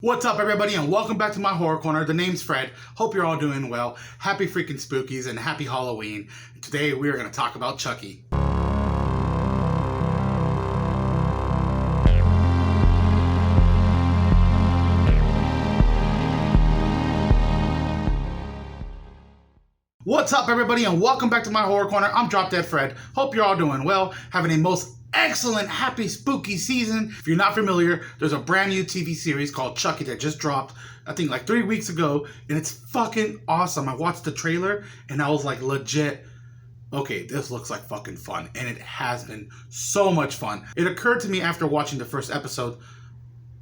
What's up, everybody, and welcome back to my horror corner. The name's Fred. Hope you're all doing well. Happy freaking spookies and happy Halloween. Today we are going to talk about Chucky. What's up, everybody, and welcome back to my horror corner. I'm Drop Dead Fred. Hope you're all doing well, having a most excellent, happy, spooky season. If you're not familiar, there's a brand new TV series called Chucky that just dropped, I think like 3 weeks ago, and it's fucking awesome. I watched the trailer and I was like, legit, okay, this looks like fucking fun, and it has been so much fun. It occurred to me after watching the first episode,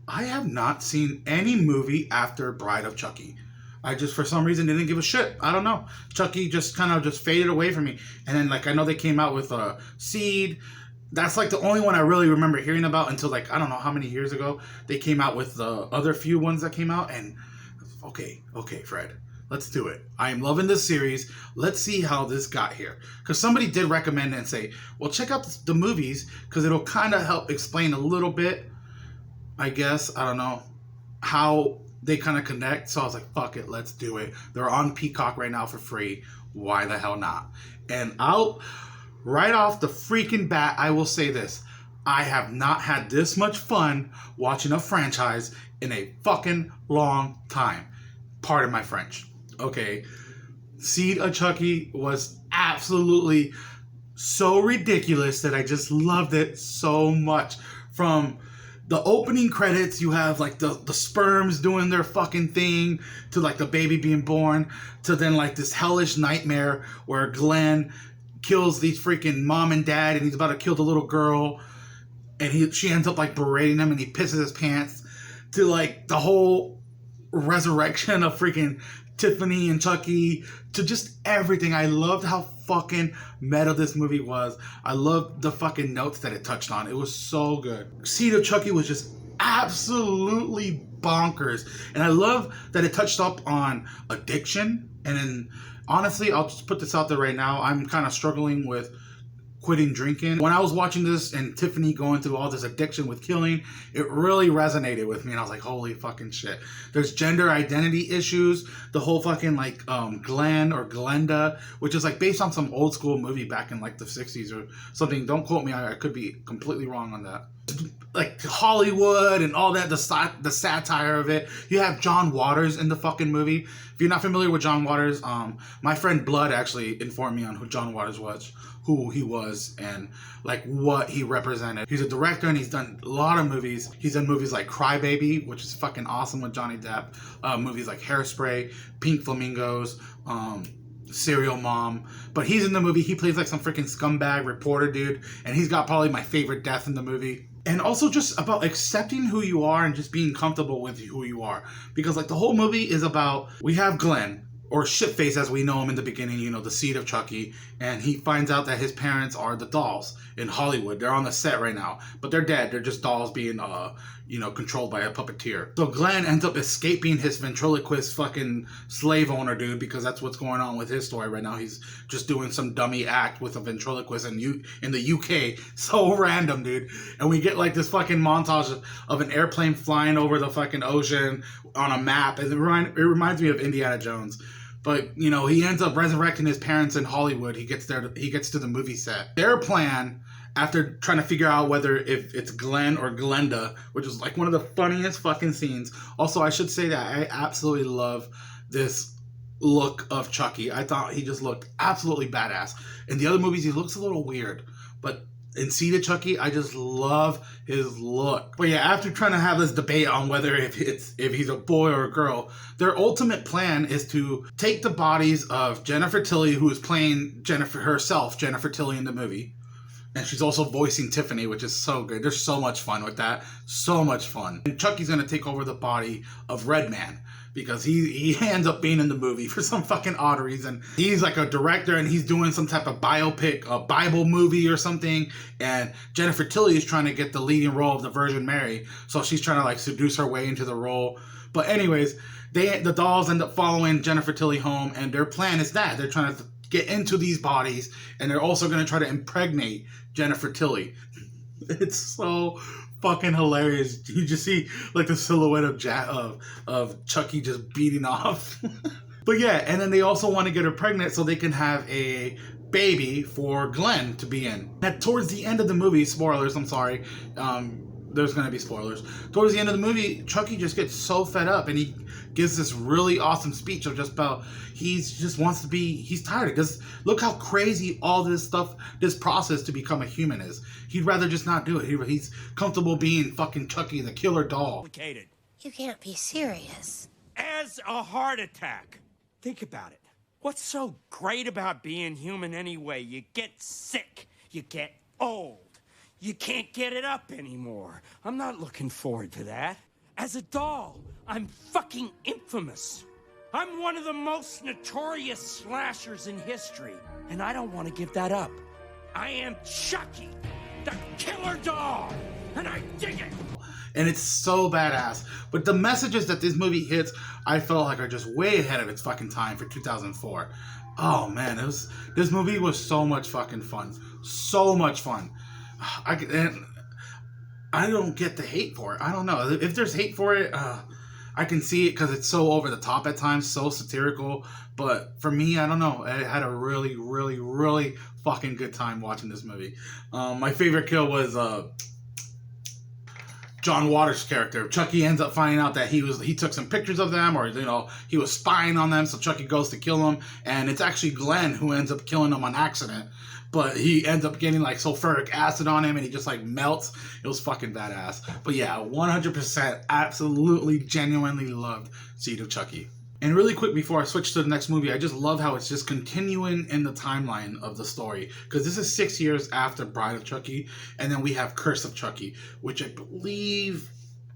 I have not seen any movie after Bride of Chucky. I just, for some reason, didn't give a shit. I don't know. Chucky just kind of just faded away from me. And then, like, I know they came out with Seed. That's, like, the only one I really remember hearing about until, like, I don't know how many years ago. They came out with the other few ones that came out. And, okay, Fred, let's do it. I am loving this series. Let's see how this got here. Because somebody did recommend it and say, well, check out the movies because it'll kind of help explain a little bit, I guess, I don't know, how they kind of connect. So I was like, fuck it, let's do it. They're on Peacock right now for free. Why the hell not? And right off the freaking bat, I will say this. I have not had this much fun watching a franchise in a fucking long time. Pardon my French. Okay. Seed of Chucky was absolutely so ridiculous that I just loved it so much. From the opening credits, you have like the sperms doing their fucking thing, to like the baby being born, to then like this hellish nightmare where Glenn kills these freaking mom and dad and he's about to kill the little girl, and she ends up like berating him and he pisses his pants, to like the whole resurrection of freaking Tiffany and Chucky, to just everything. I loved how fucking meta this movie was. I loved the fucking notes that it touched on. It was so good. Seed of Chucky was just absolutely bonkers. And I love that it touched up on addiction. And then, honestly, I'll just put this out there right now. I'm kind of struggling with quitting drinking. When I was watching this and Tiffany going through all this addiction with killing, it really resonated with me, and I was like, holy fucking shit. There's gender identity issues. The whole fucking like Glenn or Glenda, which is like based on some old school movie back in like the 60s or something. Don't quote me, I could be completely wrong on that. Like Hollywood and all that, the satire of it. You have John Waters in the fucking movie. If you're not familiar with John Waters, my friend Blood actually informed me on who John Waters was, who he was, and like what he represented. He's a director and he's done a lot of movies. He's done movies like Cry Baby, which is fucking awesome with Johnny Depp. Movies like Hairspray, Pink Flamingos, Serial Mom. But he's in the movie. He plays like some freaking scumbag reporter dude, and he's got probably my favorite death in the movie. And also just about accepting who you are and just being comfortable with who you are. Because like the whole movie is about, we have Glenn, or Shitface as we know him in the beginning, you know, the seed of Chucky, and he finds out that his parents are the dolls in Hollywood. They're on the set right now, but they're dead. They're just dolls being, controlled by a puppeteer. So Glenn ends up escaping his ventriloquist fucking slave owner dude, because that's what's going on with his story right now. He's just doing some dummy act with a ventriloquist in the UK. So random, dude. And we get like this fucking montage of an airplane flying over the fucking ocean on a map. And it reminds me of Indiana Jones. But, you know, he ends up resurrecting his parents in Hollywood. He gets to the movie set. Their plan, after trying to figure out whether if it's Glenn or Glenda, which is like one of the funniest fucking scenes. Also, I should say that I absolutely love this look of Chucky. I thought he just looked absolutely badass. In the other movies, he looks a little weird. But in Seed of Chucky, I just love his look. But yeah, after trying to have this debate on whether if he's a boy or a girl, their ultimate plan is to take the bodies of Jennifer Tilly, who is playing Jennifer Tilly in the movie. And she's also voicing Tiffany, which is so good. There's so much fun with that. So much fun. And Chucky's going to take over the body of Redman, because he ends up being in the movie for some fucking odd reason. He's like a director and he's doing some type of biopic, a Bible movie or something. And Jennifer Tilly is trying to get the leading role of the Virgin Mary. So she's trying to like seduce her way into the role. But anyways, the dolls end up following Jennifer Tilly home, and their plan is that they're trying to get into these bodies, and they're also going to try to impregnate Jennifer Tilly. It's so fucking hilarious. You just see like the silhouette of Chucky just beating off. But yeah, and then they also want to get her pregnant so they can have a baby for Glenn to be in. At towards the end of the movie, spoilers, I'm sorry, there's going to be spoilers. Towards the end of the movie, Chucky just gets so fed up and he gives this really awesome speech of just about, he's tired because look how crazy all this stuff, this process to become a human is. He'd rather just not do it. He's comfortable being fucking Chucky, the killer doll. You can't be serious. As a heart attack. Think about it. What's so great about being human anyway? You get sick. You get old. You can't get it up anymore. I'm not looking forward to that. As a doll, I'm fucking infamous. I'm one of the most notorious slashers in history, and I don't want to give that up. I am Chucky, the killer doll, and I dig it. And it's so badass. But the messages that this movie hits, I felt like are just way ahead of its fucking time for 2004. Oh man, this movie was so much fucking fun. So much fun. I don't get the hate for it. I don't know. If there's hate for it, I can see it because it's so over the top at times, so satirical. But for me, I don't know. I had a really, really, really fucking good time watching this movie. My favorite kill was John Waters' character. Chucky ends up finding out that he took some pictures of them, or he was spying on them, so Chucky goes to kill him, and it's actually Glenn who ends up killing him on accident. But he ends up getting like sulfuric acid on him and he just like melts. It was fucking badass. But yeah, 100% absolutely genuinely loved Seed of Chucky. And really quick before I switch to the next movie, I just love how it's just continuing in the timeline of the story. Because this is 6 years after Bride of Chucky. And then we have Curse of Chucky, which I believe,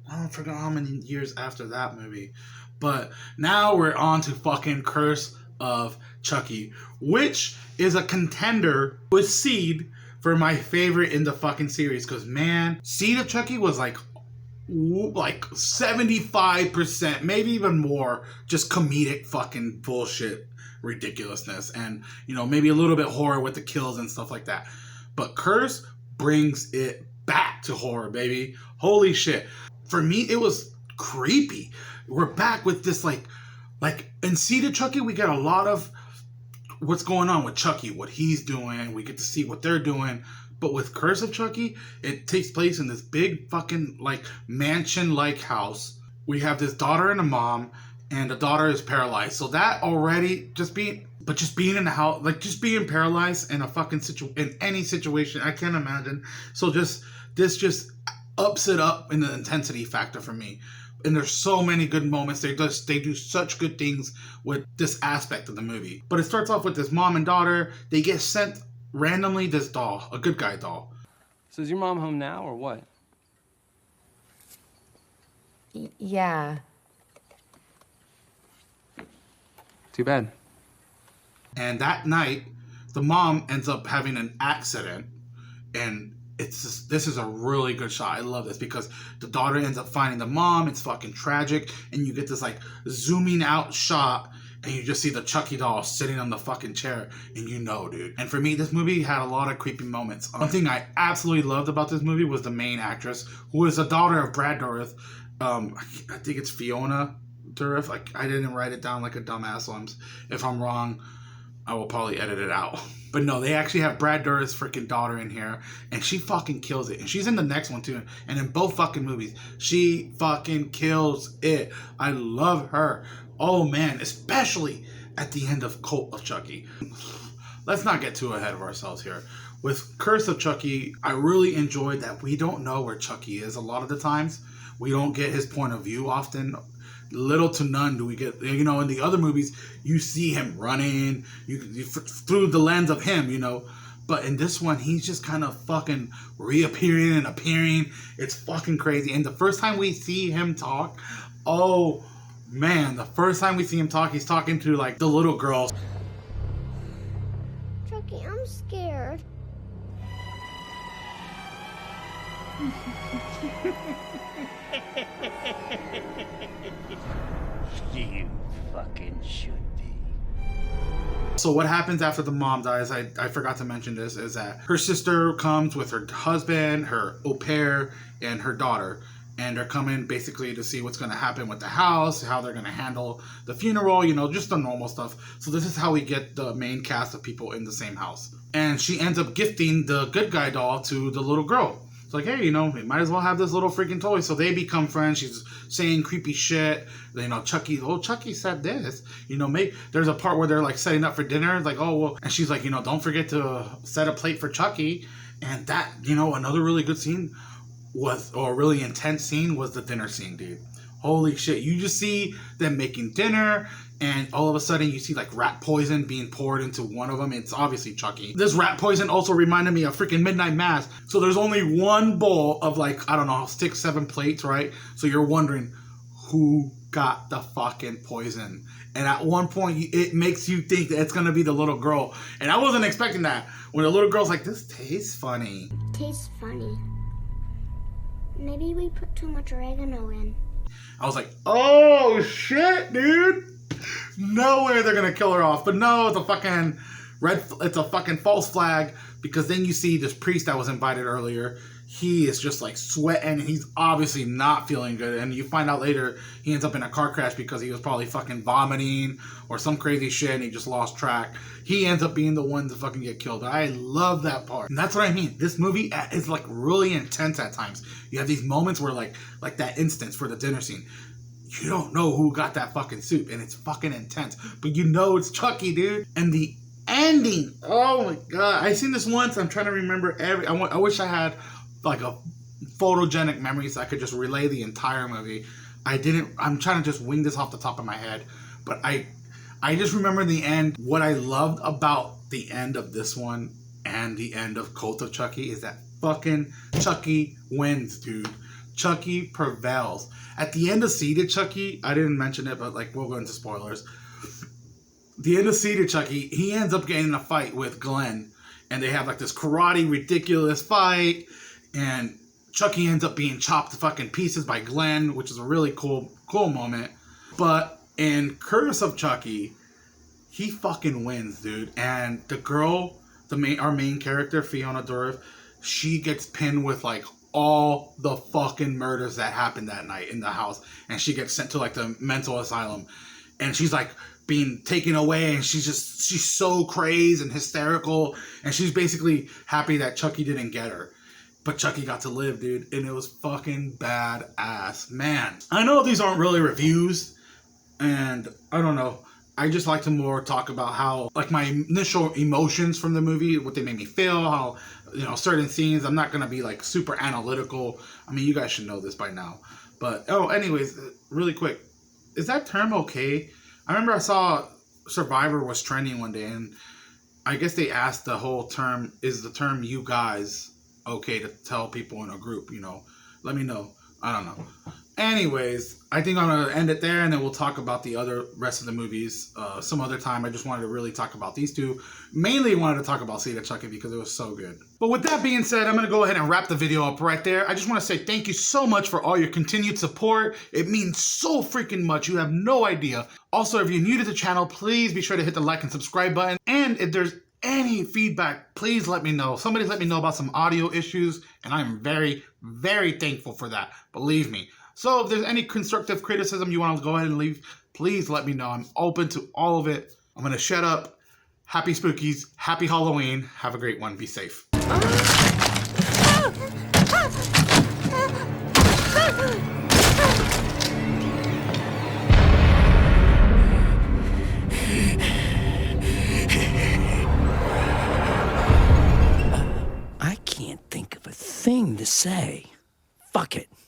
I forgot how many years after that movie. But now we're on to fucking Curse of Chucky, which is a contender with Seed for my favorite in the fucking series. Because man, Seed of Chucky was like 75%, maybe even more, just comedic fucking bullshit ridiculousness, and maybe a little bit horror with the kills and stuff like that. But Curse brings it back to horror, baby. Holy shit. For me, it was creepy. We're back with this like in Seed of Chucky, we get a lot of what's going on with Chucky, what he's doing. We get to see what they're doing. But with Curse of Chucky, it takes place in this big fucking like mansion-like house. We have this daughter and a mom, and the daughter is paralyzed. So that already just being in the house, like just being paralyzed in a fucking in any situation, I can't imagine. So this just ups it up in the intensity factor for me. And there's so many good moments. They do such good things with this aspect of the movie. But it starts off with this mom and daughter. They get sent randomly this doll, a good guy doll. So is your mom home now or what? Yeah. Too bad. And that night, the mom ends up having an accident, and this is a really good shot. I love this because the daughter ends up finding the mom. It's fucking tragic, and you get this like zooming out shot, and you just see the Chucky doll sitting on the fucking chair, and dude. And for me, this movie had a lot of creepy moments. One thing I absolutely loved about this movie was the main actress, who is the daughter of Brad Dourif. I think it's Fiona Dourif. Like, I didn't write it down like a dumbass, so if I'm wrong, I will probably edit it out. But no, they actually have Brad Dourif's freaking daughter in here, and she fucking kills it. And she's in the next one too, and in both fucking movies, she fucking kills it. I love her. Oh man, especially at the end of Cult of Chucky. Let's not get too ahead of ourselves here. With Curse of Chucky, I really enjoyed that we don't know where Chucky is a lot of the times. We don't get his point of view often. Little to none do we get, in the other movies, you see him running, you through the lens of him, But in this one, he's just kind of fucking reappearing and appearing. It's fucking crazy. And the first time we see him talk, oh man, he's talking to like the little girl. Chucky, I'm scared. You fucking should be. So what happens after the mom dies, I forgot to mention this, is that her sister comes with her husband, her au pair, and her daughter. And they're coming basically to see what's going to happen with the house, how they're going to handle the funeral, you know, just the normal stuff. So this is how we get the main cast of people in the same house. And she ends up gifting the good guy doll to the little girl. It's like, hey, you know, we might as well have this little freaking toy. So they become friends. She's saying creepy shit. You know, Chucky said this. You know, there's a part where they're like setting up for dinner. Like, oh, well. And she's like, you know, don't forget to set a plate for Chucky. And that, you know, another really good scene or a really intense scene was the dinner scene, dude. Holy shit. You just see them making dinner, and all of a sudden you see like rat poison being poured into one of them. It's obviously Chucky. This rat poison also reminded me of freaking Midnight Mass. So there's only one bowl of like, I don't know, 6, 7 plates, right? So you're wondering who got the fucking poison. And at one point, it makes you think that it's going to be the little girl. And I wasn't expecting that. When the little girl's like, this tastes funny. Tastes funny. Maybe we put too much oregano in. I was like, oh shit, dude. No way they're gonna kill her off. But no, it's a fucking false flag, because then you see this priest that was invited earlier. He is just like sweating, and he's obviously not feeling good. And you find out later he ends up in a car crash because he was probably fucking vomiting or some crazy shit, and he just lost track. He ends up being the one to fucking get killed. I love that part. And that's what I mean. This movie is like really intense at times. You have these moments where like that instance for the dinner scene. You don't know who got that fucking soup, and it's fucking intense. But you know it's Chucky, dude. And the ending, oh my god. I seen this once. I'm trying to remember I wish I had like a photogenic memory so I could just relay the entire movie. I'm trying to just wing this off the top of my head. But I just remember in the end, what I loved about the end of this one and the end of Cult of Chucky is that fucking Chucky wins, dude. Chucky prevails. At the end of Seeded Chucky, I didn't mention it, but like we'll go into spoilers. The end of Seeded Chucky, he ends up getting in a fight with Glenn, and they have like this karate ridiculous fight, and Chucky ends up being chopped to fucking pieces by Glenn, which is a really cool moment. But in Curse of Chucky, he fucking wins, dude. And the girl, our main character, Fiona Dourif, she gets pinned with like all the fucking murders that happened that night in the house, and she gets sent to like the mental asylum, and she's like being taken away, and she's so crazed and hysterical, and she's basically happy that Chucky didn't get her. But Chucky got to live, dude, and it was fucking badass. Man, I know these aren't really reviews, and I don't know. I just like to more talk about how, like, my initial emotions from the movie, what they made me feel, how, you know, certain scenes. I'm not going to be, like, super analytical. I mean, you guys should know this by now. But, anyways, really quick. Is that term okay? I remember I saw Survivor was trending one day, and I guess they asked the whole term, is the term you guys okay to tell people in a group, you know? Let me know. I don't know. Anyways, I think I'm going to end it there, and then we'll talk about the rest of the movies some other time. I just wanted to really talk about these two. Mainly wanted to talk about Seeded Chucky because it was so good. But with that being said, I'm going to go ahead and wrap the video up right there. I just want to say thank you so much for all your continued support. It means so freaking much. You have no idea. Also, if you're new to the channel, please be sure to hit the like and subscribe button. And if there's any feedback, please let me know. Somebody let me know about some audio issues, and I'm very, very thankful for that. Believe me. So if there's any constructive criticism you want to go ahead and leave, please let me know. I'm open to all of it. I'm going to shut up. Happy Spookies. Happy Halloween. Have a great one. Be safe. I can't think of a thing to say. Fuck it.